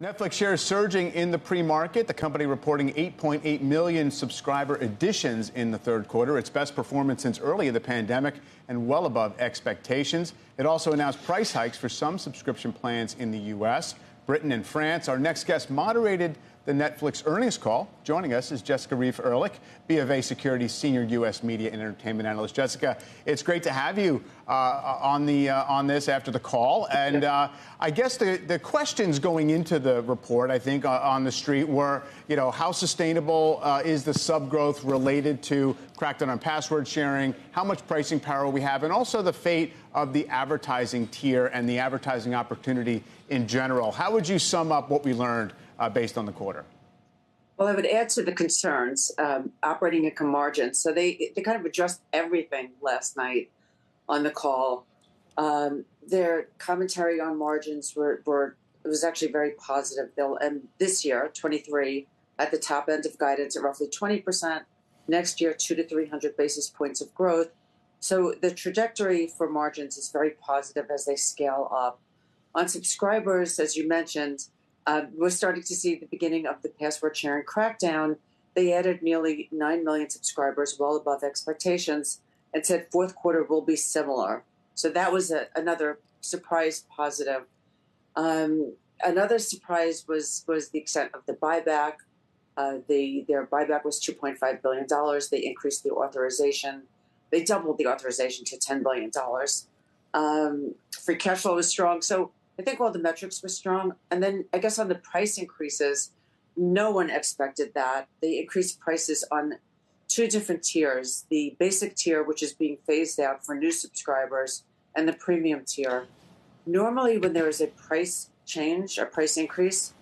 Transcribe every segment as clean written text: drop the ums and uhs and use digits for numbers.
Netflix shares surging in the pre-market. The company reporting 8.8 million subscriber additions in the third quarter, its best performance since early in the pandemic and well above expectations. It also announced price hikes for some subscription plans in the U.S., Britain, and France. Our next guest moderated the Netflix earnings call. Joining us is Jessica Reif Ehrlich, BofA Securities Senior U.S. Media and Entertainment Analyst. Jessica, it's great to have you on this after the call. And I guess the questions going into the report, I think, on the street were, how sustainable is the sub-growth related to crackdown on password sharing, how much pricing power we have, and also the fate of the advertising tier and the advertising opportunity in general. How would you sum up what we learned based on the quarter? Well, I would add to the concerns, operating income margins. So they kind of addressed everything last night on the call. Their commentary on margins was actually very positive. They'll end this year, 23, at the top end of guidance at roughly 20%. Next year, 200 to 300 basis points of growth. So the trajectory for margins is very positive as they scale up. On subscribers, as you mentioned, we're starting to see the beginning of the password sharing crackdown. They added nearly 9 million subscribers, well above expectations, and said fourth quarter will be similar. So that was another surprise positive. Another surprise was the extent of the buyback. Their buyback was $2.5 billion. They increased the authorization. They doubled the authorization to $10 billion. Free cash flow was strong. So I think all the metrics were strong. And then I guess on the price increases, no one expected that. They increased prices on two different tiers, the basic tier, which is being phased out for new subscribers, and the premium tier. Normally, when there is a price change, a price increase,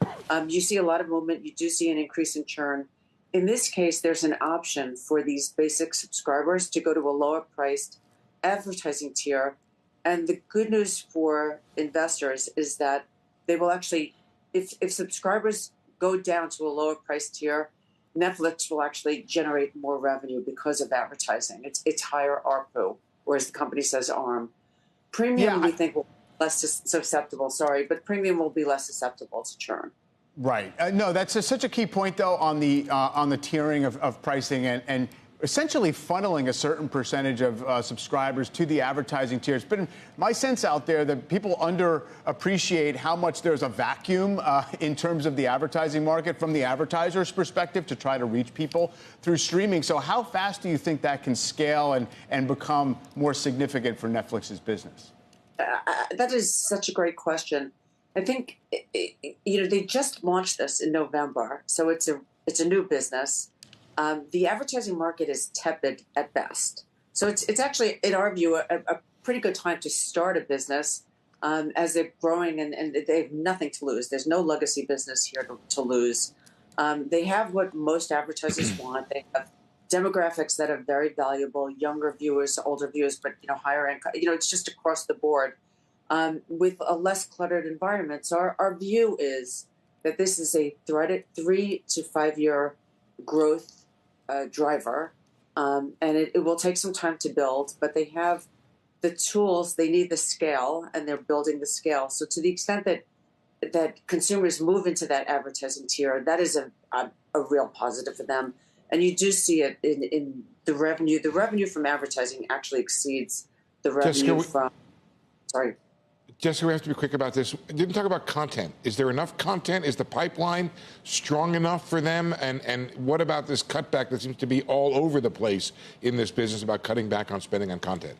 you see a lot of movement. You do see an increase in churn. In this case, there's an option for these basic subscribers to go to a lower priced advertising tier. And the good news for investors is that they will actually, if subscribers go down to a lower price tier, Netflix will actually generate more revenue because of advertising. It's higher ARPU, or as the company says, ARM. Premium, we think, will be less susceptible, but premium will be less susceptible to churn. Right. No, that's such a key point, though, on the tiering of pricing and essentially funneling a certain percentage of subscribers to the advertising tiers. But my sense out there that people underappreciate how much there's a vacuum in terms of the advertising market from the advertiser's perspective to try to reach people through streaming. So how fast do you think that can scale and become more significant for Netflix's business? That is such a great question. I think, they just launched this in November, so it's a new business. The advertising market is tepid at best. So it's actually, in our view, a pretty good time to start a business as they're growing and they have nothing to lose. There's no legacy business here to lose. They have what most advertisers want. They have demographics that are very valuable, younger viewers, older viewers, but higher income. It's just across the board with a less cluttered environment. So our view is that this is a 3 to 5 year growth driver, and it will take some time to build, but they have the tools, they need the scale, and they're building the scale. So to the extent that consumers move into that advertising tier, that is a real positive for them. And you do see it in the revenue. The revenue from advertising actually exceeds the revenue from... Sorry. Jessica, we have to be quick about this. Didn't talk about content. Is there enough content? Is the pipeline strong enough for them? And what about this cutback that seems to be all over the place in this business about cutting back on spending on content?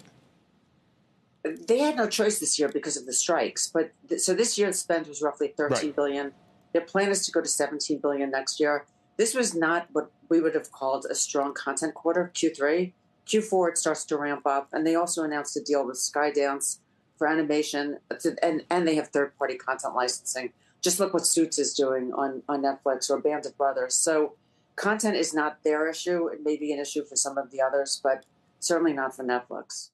They had no choice this year because of the strikes. But so this year's spend was roughly $13 billion. Their plan is to go to $17 billion next year. This was not what we would have called a strong content quarter, Q3. Q4, it starts to ramp up. And they also announced a deal with Skydance for animation, and they have third-party content licensing. Just look what Suits is doing on Netflix, or Band of Brothers. So content is not their issue. It may be an issue for some of the others, but certainly not for Netflix.